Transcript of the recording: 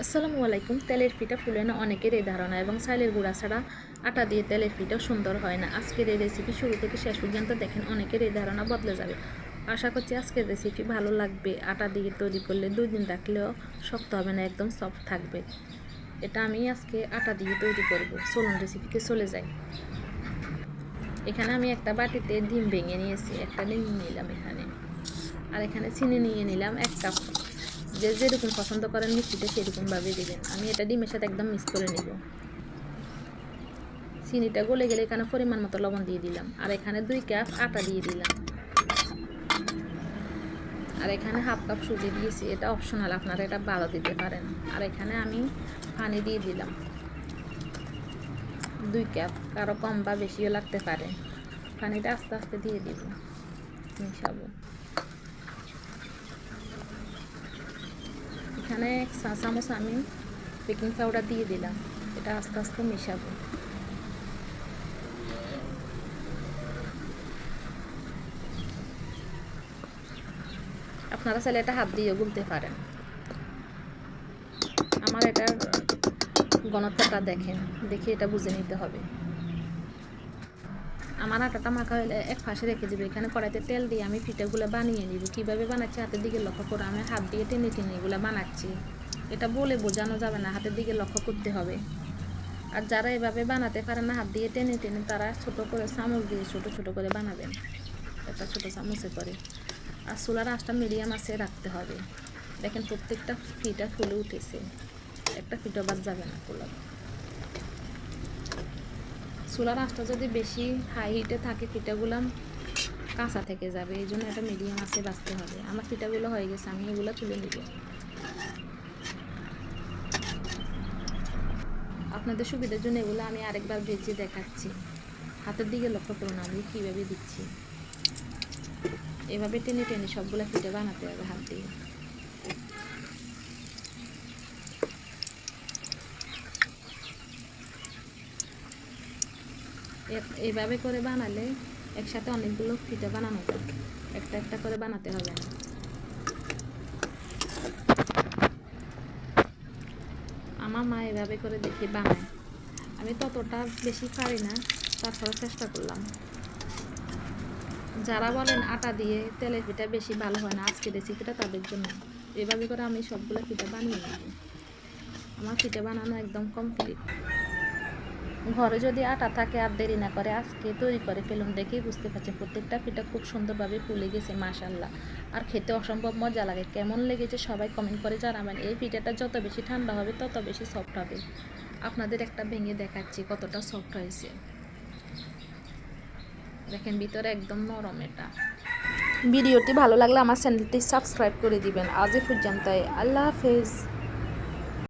আসসালামু আলাইকুম। তেলের পিঠা ফুলে না অনেকের এই ধারণা, এবং চালের গুঁড়া ছাড়া আটা দিয়ে তেলের পিঠা সুন্দর হয় না। আজকের এই রেসিপি শুরু থেকে শেষ পর্যন্ত দেখেন, অনেকের এই ধারণা বদলে যাবে। আশা করছি আজকের রেসিপি ভালো লাগবে। আটা দিয়ে তৈরি করলে 2 দিন রাখলেও শক্ত হবে না, একদম সফট থাকবে। এটা আমি আজকে আটা দিয়ে তৈরি করব। চলুন রেসিপিতে চলে যাই। এখানে আমি একটা বাটিতে ডিম ভেঙে নিয়েছি, একটা ডিম নিলাম এখানে। আর এখানে চিনি নিয়ে নিলাম 1 কাপ। যে যেরকম পছন্দ করেন মিষ্টিটা সেরকমভাবে দেবেন। আমি এটা ডিমের সাথে একদম মিক্স করে নেব। চিনিটা গলে গেলে এখানে পরিমাণ মতো লবণ দিয়ে দিলাম। আর এখানে 2 কাপ আটা দিয়ে দিলাম। আর এখানে হাফ কাপ সুজি দিয়েছি, এটা অপশনাল, আপনারা এটা বাদও দিতে পারেন। আর এখানে আমি পানি দিয়ে দিলাম 2 কাপ, কারো কম বা বেশিও লাগতে পারে। পানিটা আস্তে আস্তে দিয়ে দিব, মিশাবো। এখানে 1 চা চামচ আমি বেকিং পাউডার দিয়ে দিলাম। এটা আস্তে আস্তে মিশাবো। আপনারা চাইলে এটা হাত দিয়েও গুলতে পারেন। আমার এটার ঘনত্বটা দেখেন, দেখে এটা বুঝে নিতে হবে। আমার আটাটা মাখা হলে এক পাশে রেখে দেবে। এখানে কড়াইতে তেল দিয়ে আমি পিঠাগুলো বানিয়ে নিব। কীভাবে বানাচ্ছি হাতের দিকে লক্ষ্য করে, আমি হাত দিয়ে টেনে টেনে এগুলো বানাচ্ছি। এটা বলে বোঝানো যাবে না, হাতের দিকে লক্ষ্য করতে হবে। আর যারা এভাবে বানাতে পারে না হাত দিয়ে টেনে টেনে, তারা ছোট করে চামচ দিয়ে ছোট ছোট করে বানাবেন, একটা ছোট চামচে করে। আর চুলার আঁচটা মিডিয়াম আছে রাখতে হবে। দেখেন প্রত্যেকটা পিঠা ফুলে উঠেছে, একটা পিঠা বাদ যাবে না পোলাও। চুলার আঁচটা যদি বেশি হাই হিটে থাকে পিঠাগুলো কাঁচা থেকে যাবে, এই জন্য এটা মিডিয়াম আছে বাঁচতে হবে। আমার পিঠাগুলো হয়ে গেছে, আমি এগুলো তুলে নিব। আপনাদের সুবিধার জন্য এগুলো আমি আরেকবার ভেজে দেখাচ্ছি। হাতের দিকে লক্ষ্য করুন আমি কীভাবে দিচ্ছি। এভাবে টেনে টেনে সবগুলো পিঠা বানাতে হবে হাত দিয়ে। এইভাবে করে বানালে একসাথে অনেকগুলো পিঠা বানানো যায়, একটা একটা করে বানাতে হবে না। আমার মা এভাবে করে দেখি বানায়, আমি ততটা বেশি পারি না, তারপরে চেষ্টা করলাম। যারা বলেন আটা দিয়ে তেলের পিঠা বেশি ভালো হয় না, আজকে রেসিপিটা তাদের জন্য। এভাবে করে আমি সবগুলো পিঠা বানিয়ে নেব। আমার পিঠা বানানো একদম কমপ্লিট। ঘরে যদি আটা থাকে আর দেরি না করে আজকে তৈরি করে ফেলুন। দেখেই বুঝতে পারছেন প্রত্যেকটা পিঠা খুব সুন্দরভাবে ফুলে গেছে, মাশাআল্লাহ। আর খেতে অসম্ভব মজা লাগে। কেমন লেগেছে সবাই কমেন্ট করে জানাবেন। এই পিঠাটা যত বেশি ঠান্ডা হবে তত বেশি সফট হবে। আপনাদের একটা ভেঙে দেখাচ্ছি কতটা সফট হয়েছে। দেখেন ভিতরে একদম নরম। এটা ভিডিওটি ভালো লাগলে আমার চ্যানেলটি সাবস্ক্রাইব করে দিবেন। আজ এই পর্যন্তই, আল্লাহ হাফেজ।